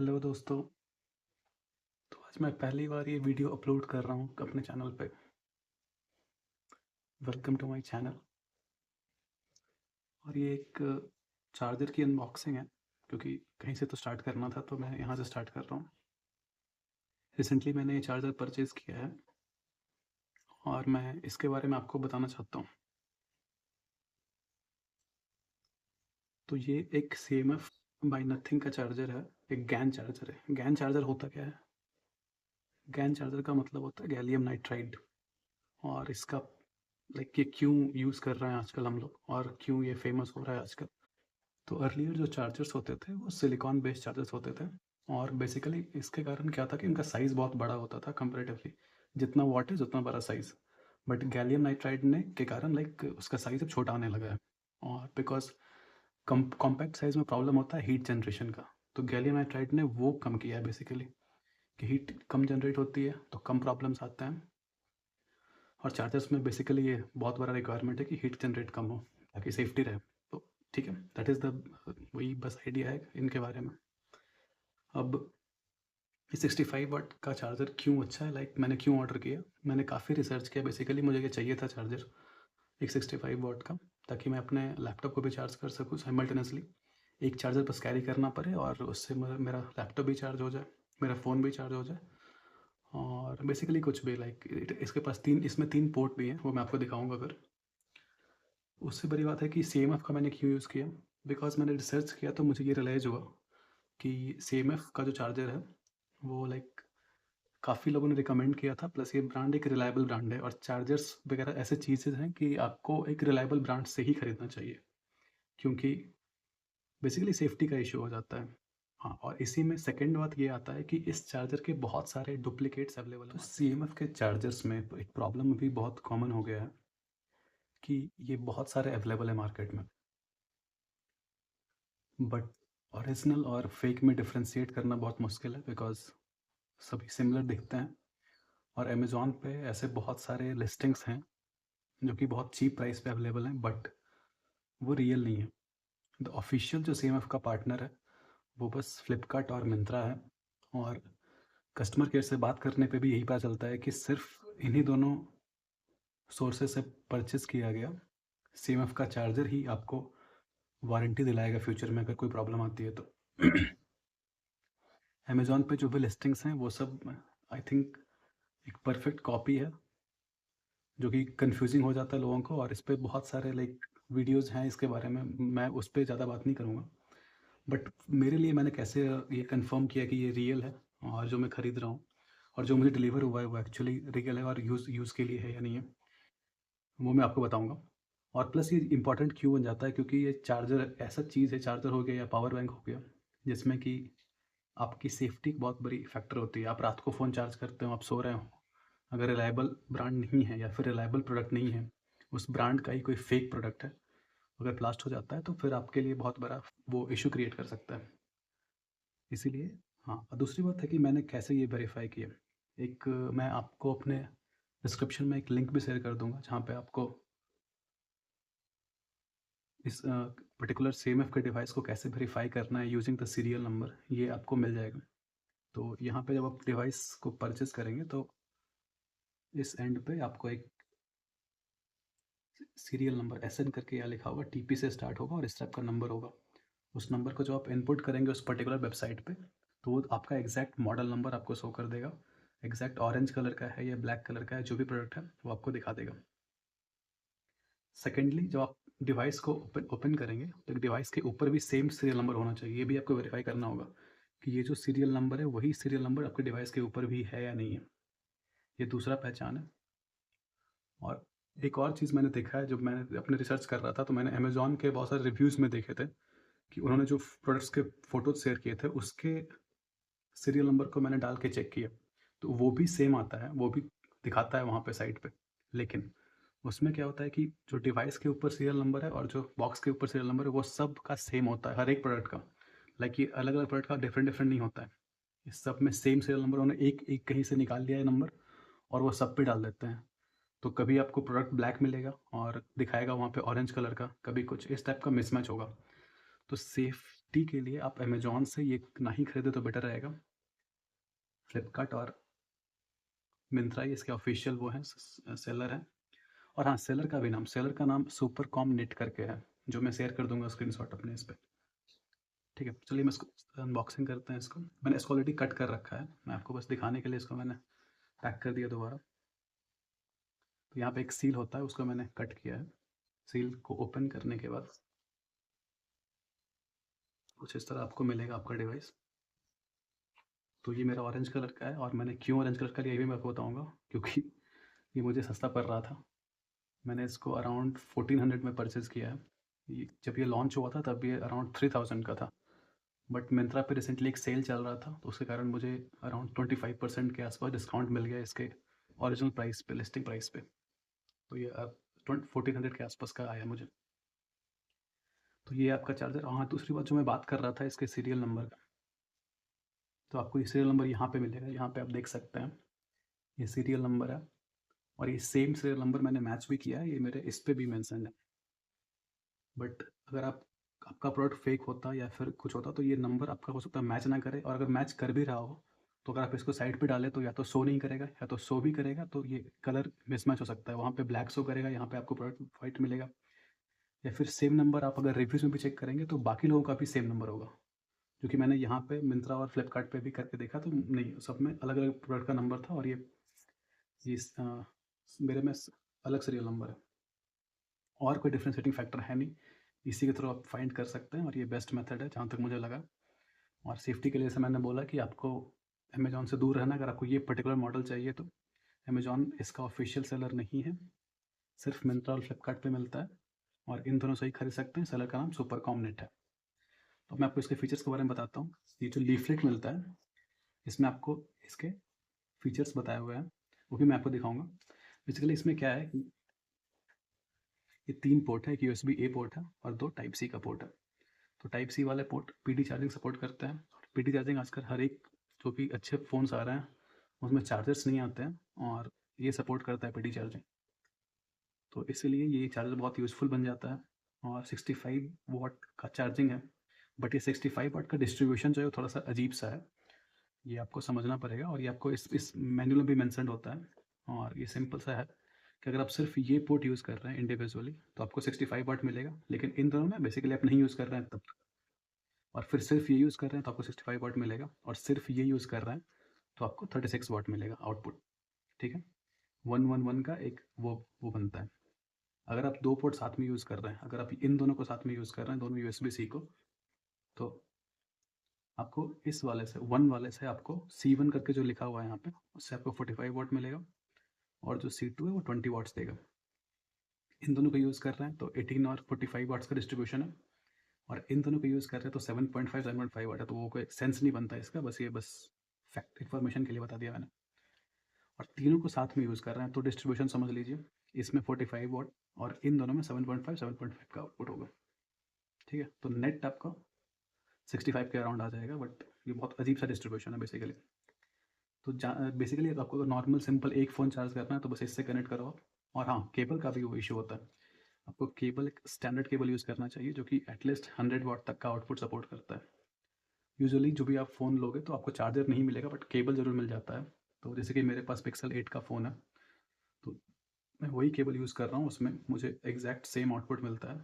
Hello दोस्तों। तो आज मैं पहली बार ये वीडियो अपलोड कर रहा हूँ अपने चैनल पे। Welcome to my channel. और ये एक चार्जर की अनबॉक्सिंग है, क्योंकि कहीं से तो स्टार्ट करना था, तो मैं यहाँ से स्टार्ट कर रहा हूँ। रिसेंटली मैंने ये चार्जर परचेज़ किया है और मैं इसके बारे में आपको बताना चाहता हूँ। तो ये एक CMF बाय नथिंग का चार्जर है, एक गैन चार्जर है। गैन चार्जर होता क्या है? गैन चार्जर का मतलब होता है गैलियम नाइट्राइड। और इसका ये क्यों यूज़ कर रहे हैं आजकल हम लोग, और क्यों ये फेमस हो रहा है आजकल। तो अर्लियर जो चार्जर्स होते थे वो सिलिकॉन बेस्ड चार्जर्स होते थे। और बेसिकली इसके कारण क्या था कि इनका साइज़ बहुत बड़ा होता था कंपेरेटिवली। जितना वाटेज उतना बड़ा साइज़। बट गैलियम नाइट्राइड ने के कारण उसका साइज़ अब छोटा आने लगा है। और बिकॉज कॉम्पैक्ट साइज़ में प्रॉब्लम होता है हीट जनरेशन का। तो गैलियम नाइट्राइड ने वो कम किया है बेसिकली, कि हीट कम जनरेट होती है तो कम प्रॉब्लम्स आते हैं। और चार्जर्स में बेसिकली ये बहुत बड़ा रिक्वायरमेंट है कि हीट जनरेट कम हो ताकि सेफ्टी रहे। तो ठीक है, दैट इज़ द वही बस आइडिया है इनके बारे में। अब ये 65 वाट का चार्जर क्यों अच्छा है, मैंने क्यों ऑर्डर किया। मैंने काफ़ी रिसर्च किया। बेसिकली मुझे ये चाहिए था चार्जर, एक 65 वाट का, ताकि मैं अपने लैपटॉप को भी चार्ज कर सकूँ साइमल्टेनियसली। एक चार्जर बस कैरी करना पड़े और उससे मेरा लैपटॉप भी चार्ज हो जाए, मेरा फ़ोन भी चार्ज हो जाए। और बेसिकली कुछ भी इसके पास इसमें तीन पोर्ट भी हैं, वो मैं आपको दिखाऊंगा अगर। उससे बड़ी बात है कि CMF का मैंने क्यों यूज़ किया। बिकॉज मैंने रिसर्च किया तो मुझे ये रियलाइज़ हुआ कि CMF का जो चार्जर है वो काफ़ी लोगों ने रिकमेंड किया था। प्लस ये ब्रांड एक रिलायबल ब्रांड है, और चार्जर्स वगैरह ऐसे चीज़ें हैं कि आपको एक रिलायबल ब्रांड से ही खरीदना चाहिए, क्योंकि बेसिकली सेफ्टी का इशू हो जाता है। हाँ, और इसी में सेकंड बात ये आता है कि इस चार्जर के बहुत सारे डुप्लीकेट्स अवेलेबल हैं। तो CMF के चार्जर्स में एक प्रॉब्लम अभी बहुत कॉमन हो गया है कि ये बहुत सारे अवेलेबल है मार्केट में, बट ओरिजिनल और फेक में डिफ्रेंशिएट करना बहुत मुश्किल है, बिकॉज सभी सिमिलर दिखते हैं। और अमेज़ॉन पे ऐसे बहुत सारे लिस्टिंग्स हैं जो कि बहुत चीप प्राइस पे अवेलेबल हैं, बट वो रियल नहीं है। द ऑफिशियल जो CMF का पार्टनर है वो बस फ्लिपकार्ट और मिंत्रा है। और कस्टमर केयर से बात करने पे भी यही पता चलता है कि सिर्फ इन्हीं दोनों सोर्सेज से परचेज किया गया CMF का चार्जर ही आपको वारंटी दिलाएगा फ्यूचर में अगर कोई प्रॉब्लम आती है तो। अमेज़ॉन पे जो भी लिस्टिंग्स हैं वो सब आई थिंक एक परफेक्ट कॉपी है, जो कि कंफ्यूजिंग हो जाता है लोगों को। और इस पे बहुत सारे वीडियोज़ हैं इसके बारे में, मैं उस पर ज़्यादा बात नहीं करूँगा। बट मेरे लिए मैंने कैसे ये कंफर्म किया कि ये रियल है, और जो मैं ख़रीद रहा हूँ और जो मुझे डिलीवर हुआ है वो एक्चुअली रियल है और यूज़ के लिए है या नहीं है, वो मैं आपको बताऊँगा। और प्लस ये इंपॉर्टेंट क्यों बन जाता है, क्योंकि ये चार्जर ऐसा चीज़ है, चार्जर हो गया या पावर बैंक हो गया, जिसमें कि आपकी सेफ्टी एक बहुत बड़ी फैक्टर होती है। आप रात को फ़ोन चार्ज करते हो, आप सो रहे हो, अगर रिलायबल ब्रांड नहीं है या फिर रिलायबल प्रोडक्ट नहीं है, उस ब्रांड का ही कोई फेक प्रोडक्ट है, अगर ब्लास्ट हो जाता है तो फिर आपके लिए बहुत बड़ा वो इशू क्रिएट कर सकता है। इसीलिए हाँ, और दूसरी बात है कि मैंने कैसे ये वेरीफाई किया। मैं आपको अपने डिस्क्रिप्शन में एक लिंक भी शेयर कर दूंगा, जहाँ पे आपको इस पर्टिकुलर CMF के डिवाइस को कैसे वेरीफाई करना है यूजिंग द सीरियल नंबर, ये आपको मिल जाएगा। तो यहाँ पे जब आप डिवाइस को परचेस करेंगे तो इस एंड पे आपको एक सीरियल नंबर SN करके यहाँ लिखा होगा, TP से स्टार्ट होगा और इस टाइप का नंबर होगा। उस नंबर को जो आप इनपुट करेंगे उस पर्टिकुलर वेबसाइट पे, तो वो आपका एग्जैक्ट मॉडल नंबर आपको शो कर देगा। एग्जैक्ट ऑरेंज कलर का है या ब्लैक कलर का है, जो भी प्रोडक्ट है वो आपको दिखा देगा। सेकेंडली, जब आप डिवाइस को ओपन करेंगे तो डिवाइस के ऊपर भी सेम सीरियल नंबर होना चाहिए। ये भी आपको वेरीफाई करना होगा कि ये जो सीरियल नंबर है वही सीरियल नंबर आपके डिवाइस के ऊपर भी है या नहीं है। ये दूसरा पहचान है। और एक और चीज़ मैंने देखा है, जब मैंने अपने रिसर्च कर रहा था तो मैंने अमेज़ॉन के बहुत सारे रिव्यूज़ में देखे थे कि उन्होंने जो प्रोडक्ट्स के फ़ोटोज़ शेयर किए थे उसके सीरियल नंबर को मैंने डाल के चेक किया, तो वो भी सेम आता है, वो भी दिखाता है वहाँ पे साइट पे। लेकिन उसमें क्या होता है कि जो डिवाइस के ऊपर सीरियल नंबर है और जो बॉक्स के ऊपर सीरियल नंबर है वो सब का सेम होता है हर एक प्रोडक्ट का। ये अलग अलग प्रोडक्ट का डिफरेंट डिफरेंट नहीं होता है। इस सब में सेम सीरियल नंबर उन्होंने एक एक कहीं से निकाल लिया है नंबर, और वो सब पे डाल देते हैं। तो कभी आपको प्रोडक्ट ब्लैक मिलेगा और दिखाएगा वहाँ पे ऑरेंज कलर का, कभी कुछ इस टाइप का मिसमैच होगा। तो सेफ्टी के लिए आप अमेज़न से ये ना ही खरीदें तो बेटर रहेगा। फ्लिपकार्ट और मिंत्रा ये इसके ऑफ़िशियल वो हैं सेलर हैं। और हाँ, सेलर का नाम सुपरकॉम नेट करके है, जो मैं शेयर कर दूँगा स्क्रीनशॉट अपने इस पे। ठीक है, चलिए मैं इसको अनबॉक्सिंग करते हैं इसको। मैंने इसको ऑलरेडी कट कर रखा है, मैं आपको बस दिखाने के लिए इसको मैंने पैक कर दिया दोबारा। तो यहाँ पे एक सील होता है, उसको मैंने कट किया है। सील को ओपन करने के बाद कुछ इस तरह आपको मिलेगा आपका डिवाइस। तो ये मेरा ऑरेंज कलर का है, और मैंने क्यों ऑरेंज कलर का लिया ये भी मैं आपको बताऊँगा, क्योंकि ये मुझे सस्ता पड़ रहा था। मैंने इसको अराउंड 1400 में परचेज़ किया है। जब ये लॉन्च हुआ था तब ये अराउंड 3000 का था, बट मिंत्रा पे रिसेंटली एक सेल चल रहा था, तो उसके कारण मुझे अराउंड 25% के आसपास डिस्काउंट मिल गया इसके ओरिजिनल प्राइस पे, लिस्टिंग प्राइस पे। तो ये अब 1400 के आसपास का आया मुझे। तो ये आपका चार्जर। हाँ, दूसरी बात जो मैं बात कर रहा था इसके सीरियल नंबर का, तो आपको ये सीरियल नंबर यहाँ पे मिलेगा, यहाँ पे आप देख सकते हैं ये सीरियल नंबर है, और ये सेम सीरियल नंबर मैंने मैच भी किया है, ये मेरे इस पे भी मेंशन है। बट अगर आपका प्रोडक्ट फेक होता या फिर कुछ होता तो ये नंबर आपका हो सकता है मैच ना करे, और अगर मैच कर भी रहा हो तो अगर आप इसको साइड पे डालें तो या तो शो नहीं करेगा, या तो शो भी करेगा तो ये कलर मिसमैच हो सकता है। वहाँ पे ब्लैक शो करेगा, यहाँ पे आपको प्रोडक्ट वाइट मिलेगा। या फिर सेम नंबर आप अगर रिव्यूज़ में भी चेक करेंगे तो बाकी लोगों का भी सेम नंबर होगा, क्योंकि मैंने यहाँ पे मिंत्रा और फ्लिपकार्ट पे भी करके देखा तो नहीं, सब में अलग अलग प्रोडक्ट का नंबर था, और ये मेरे में अलग सीरियल नंबर है। और कोई डिफरेंशिएटिंग फैक्टर है नहीं, इसी के थ्रू आप फाइंड कर सकते हैं, और ये बेस्ट मेथड है जहाँ तक मुझे लगा। और सेफ्टी के लिए जैसे मैंने बोला कि आपको अमेज़न से दूर रहना, अगर आपको ये पर्टिकुलर मॉडल चाहिए तो अमेज़न इसका ऑफिशियल सेलर नहीं है, सिर्फ मिंत्रा और फ्लिपकार्ट पे मिलता है, और इन दोनों से ही खरीद सकते हैं। सेलर का नाम सुपरकॉम नेट है। तो मैं आपको इसके फीचर्स के बारे में बताता हूँ। ये जो लीफलेट मिलता है इसमें आपको इसके फीचर्स बताए हुए हैं, वो भी मैं आपको दिखाऊंगा। बेसिकली इसमें क्या है, ये 3 पोर्ट है, एक USB A पोर्ट है और 2 टाइप सी का पोर्ट है। तो टाइप सी वाले पोर्ट PD चार्जिंग सपोर्ट करते हैं। PD चार्जिंग आजकल हर एक जो भी अच्छे फ़ोन्स आ रहे हैं उसमें चार्जर्स नहीं आते हैं, और ये सपोर्ट करता है PD चार्जिंग। तो इसीलिए ये चार्जर बहुत यूज़फुल बन जाता है, और 65 वाट का चार्जिंग है। बट ये 65 वाट का डिस्ट्रीब्यूशन जो है थोड़ा सा अजीब सा है, ये आपको समझना पड़ेगा, और ये आपको इस मैनुअल में भी मेंशन्ड होता है। और ये सिंपल सा है कि अगर आप सिर्फ ये पोर्ट यूज़ कर रहे हैं इंडिविजुअली तो आपको 65 वाट मिलेगा, लेकिन इन दोनों में बेसिकली आप नहीं यूज़ कर रहे हैं तब, और फिर सिर्फ ये यूज़ कर रहे हैं तो आपको 65 वाट मिलेगा, और सिर्फ ये यूज़ कर रहे हैं तो आपको 36 वाट मिलेगा आउटपुट। ठीक है, 111 का एक वो बनता है। अगर आप 2 पोर्ट साथ में यूज़ कर रहे हैं, अगर आप इन दोनों को साथ में यूज़ कर रहे हैं, दोनों USB C को, तो आपको इस वाले से 1 वाले से आपको C1 करके जो लिखा हुआ है यहाँ पे, उससे आपको 45 वाट मिलेगा, और जो C2 है वो 20 वाट्स देगा। इन दोनों को यूज़ कर रहे हैं तो 18 और 45 वाट्स का डिस्ट्रीब्यूशन है, और इन दोनों को यूज़ कर रहे हैं तो 7.5 वाट है, तो वो कोई सेंस नहीं बनता इसका, बस फैक्ट इन्फॉर्मेशन के लिए बता दिया मैंने। और तीनों को साथ में यूज़ कर रहे हैं तो डिस्ट्रीब्यूशन समझ लीजिए, इसमें 45 वाट और इन दोनों में 7.5 का आउटपुट होगा। ठीक है, तो नेट आपका 65 के अराउंड आ जाएगा, बट ये बहुत अजीब सा डिस्ट्रीब्यूशन है बेसिकली। तो बेसिकली आपको नॉर्मल सिंपल एक फ़ोन चार्ज करना है तो बस इससे कनेक्ट करो आप। और हाँ, केबल का भी वो इशू होता है, आपको केबल एक स्टैंडर्ड केबल यूज़ करना चाहिए जो कि एटलीस्ट 100 वाट तक का आउटपुट सपोर्ट करता है। यूजुअली जो भी आप फ़ोन लोगे तो आपको चार्जर नहीं मिलेगा, बट केबल ज़रूर मिल जाता है। तो जैसे कि मेरे पास पिक्सल 8 का फ़ोन है, तो मैं वही केबल यूज़ कर रहा हूँ, उसमें मुझे एग्जैक्ट सेम आउटपुट मिलता है,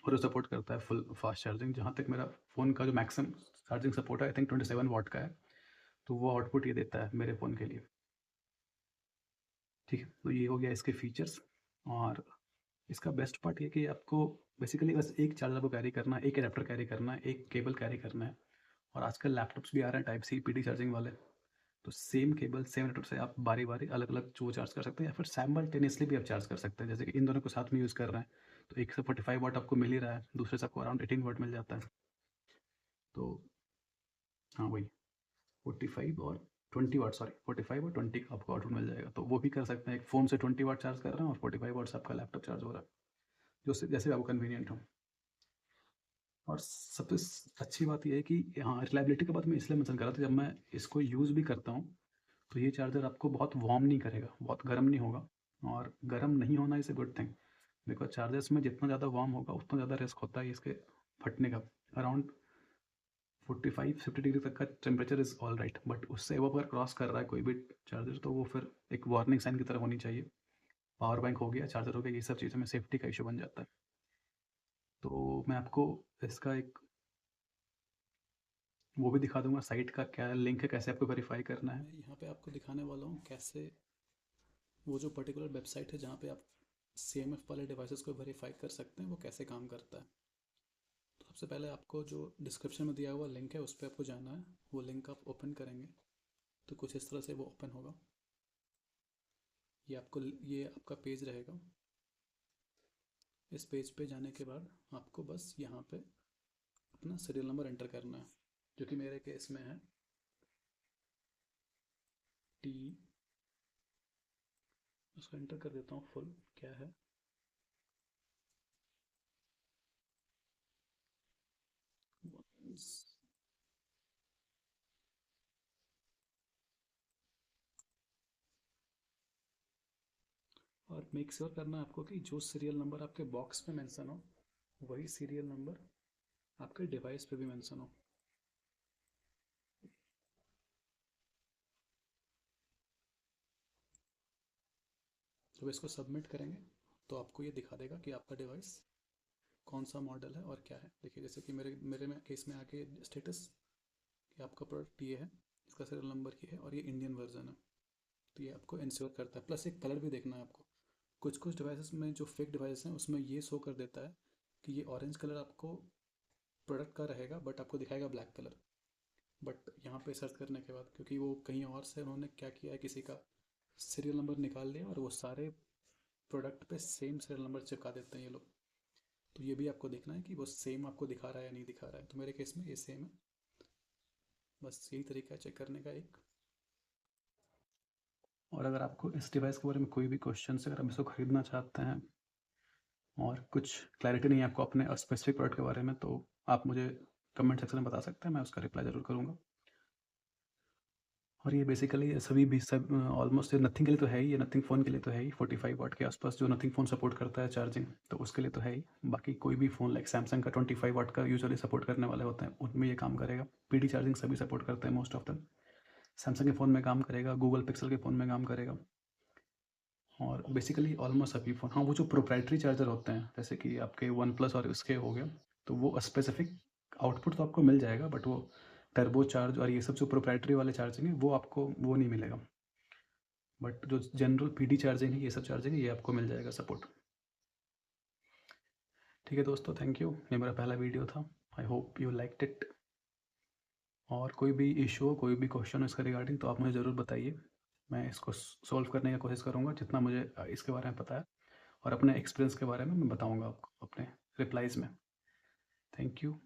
और वो सपोर्ट करता है फुल फास्ट चार्जिंग। जहाँ तक मेरा फ़ोन का जो मैक्सिमम चार्जिंग सपोर्ट है आई थिंक 27 वाट का है, तो वो आउटपुट ये देता है मेरे फ़ोन के लिए। ठीक है, तो ये हो गया इसके फीचर्स। और इसका बेस्ट पार्ट ये कि आपको बेसिकली बस एक चार्जर को कैरी करना है, एक एडाप्टर कैरी करना है, एक केबल कैरी करना है। और आजकल लैपटॉप्स भी आ रहे हैं टाइप सी PD चार्जिंग वाले, तो सेम केबल सेम एडाप्टर से आप बारी बारी अलग अलग जो चार्ज कर सकते हैं, या फिर साइमल्टेनियसली भी आप चार्ज कर सकते हैं। जैसे कि इन दोनों को साथ में यूज़ कर रहे हैं तो एक से 45 वाट आपको मिल ही रहा है, दूसरे से आपको अराउंड 18 वाट मिल जाता है। तो हाँ, वही 45 और 20 वाट, सॉरी 45 और 20 का आपको आउटपुट मिल जाएगा, तो वो भी कर सकते हैं। एक फ़ोन से 20 वाट चार्ज कर रहे हैं और 45 वाट से आपका लैपटॉप चार्ज हो रहा है, जो जैसे आपको कन्वीनियंट हो। और सबसे अच्छी बात ये है कि हाँ, रिलायबिलिटी की बात मैं इसलिए मेंशन कर रहा था, जब मैं इसको यूज़ भी करता हूँ तो ये चार्जर आपको बहुत वार्म नहीं करेगा, बहुत गर्म नहीं होगा, और गर्म नहीं होना is a good thing, because chargers में जितना ज़्यादा वार्म होगा उतना ज़्यादा रिस्क होता है इसके फटने का। अराउंड 45-50 डिग्री तक का temperature is all right, but उससे अब अगर क्रॉस कर रहा है कोई भी चार्जर तो वो फिर एक वार्निंग साइन की तरह होनी चाहिए। पावर बैंक हो गया, चार्जर हो गया, ये सब चीज़ों में सेफ्टी का इशू बन जाता है। तो मैं आपको इसका एक वो भी दिखा दूंगा, साइट का क्या लिंक है, कैसे आपको वेरीफाई करना है। मैं यहाँ पे आपको दिखाने वाला हूँ कैसे वो जो पर्टिकुलर वेबसाइट है जहाँ पे आप CMF वाले डिवाइसेस को वेरीफाई कर सकते हैं वो कैसे काम करता है। तो सबसे पहले आपको जो डिस्क्रिप्शन में दिया हुआ लिंक है उस पर आपको जाना है। वो लिंक आप ओपन करेंगे तो कुछ इस तरह से वो ओपन होगा। ये आपका पेज रहेगा। इस पेज पे जाने के बाद आपको बस यहाँ पे अपना सीरियल नंबर एंटर करना है, जो कि मेरे केस में है टी। उसको एंटर कर देता हूँ फुल क्या है। और मेक श्योर करना है आपको कि जो सीरियल नंबर आपके बॉक्स में मेंशन हो वही सीरियल नंबर आपके डिवाइस पे भी मेंशन हो। जब इसको सबमिट करेंगे तो आपको ये दिखा देगा कि आपका डिवाइस कौन सा मॉडल है और क्या है। देखिए जैसे कि मेरे मेरे में केस में आके स्टेटस कि आपका प्रोडक्ट ये है, इसका सीरियल नंबर ये है और ये इंडियन वर्जन है। तो ये आपको इंश्योर करता है। प्लस एक कलर भी देखना है आपको। कुछ कुछ डिवाइसेस में जो फेक डिवाइस हैं उसमें ये शो कर देता है कि ये ऑरेंज कलर आपको प्रोडक्ट का रहेगा बट आपको दिखाएगा ब्लैक कलर। बट यहाँ पे सर्च करने के बाद क्योंकि वो कहीं और से उन्होंने क्या किया है, किसी का सीरियल नंबर निकाल लिया और वो सारे प्रोडक्ट पे सेम सीरियल नंबर चिपका देते हैं ये लोग। तो ये भी आपको देखना है कि वो सेम आपको दिखा रहा है या नहीं दिखा रहा है। तो मेरे केस में ये सेम है। बस यही तरीका है चेक करने का एक। और अगर आपको इस डिवाइस के बारे में कोई भी क्वेश्चन है, अगर आप इसको खरीदना चाहते हैं और कुछ क्लैरिटी नहीं है आपको अपने स्पेसिफिक प्रोडक्ट के बारे में, तो आप मुझे कमेंट सेक्शन में बता सकते हैं, मैं उसका रिप्लाई ज़रूर करूँगा। और ये बेसिकली सभी भी सब ऑलमोस्ट नथिंग के लिए तो है ही, ये नथिंग फ़ोन के लिए तो है ही। 45 वाट के आसपास जो नथिंग फ़ोन सपोर्ट करता है चार्जिंग, तो उसके लिए तो है ही। बाकी कोई भी फ़ोन लाइक सैमसंग का 25 वाट का यूजुअली सपोर्ट करने वाले होते हैं, उनमें ये काम करेगा। पीडी चार्जिंग सभी सपोर्ट करते हैं मोस्ट ऑफ देम। सैमसंग के फ़ोन में काम करेगा, गूगल पिक्सल के फ़ोन में काम करेगा, और बेसिकली ऑलमोस्ट सभी फ़ोन। हाँ, वो जो प्रोप्राइटरी चार्जर होते हैं जैसे कि आपके वन प्लस और उसके हो गए, तो वो स्पेसिफिक आउटपुट तो आपको मिल जाएगा, बट वो टर्बो चार्ज और ये सब जो प्रोप्राइटरी वाले चार्जिंग है वो आपको वो नहीं मिलेगा। बट जो जनरल पीडी चार्जिंग है, ये सब चार्जिंग है, ये आपको मिल जाएगा सपोर्ट। ठीक है दोस्तों, थैंक यू। ये मेरा पहला वीडियो था। I hope you liked it. और कोई भी इशू हो, कोई भी क्वेश्चन हो इसका रिगार्डिंग, तो आप मुझे ज़रूर बताइए। मैं इसको सॉल्व करने की कोशिश करूँगा जितना मुझे इसके बारे में पता है, और अपने एक्सपीरियंस के बारे में मैं बताऊँगा आपको अपने रिप्लाइज़ में। Thank you.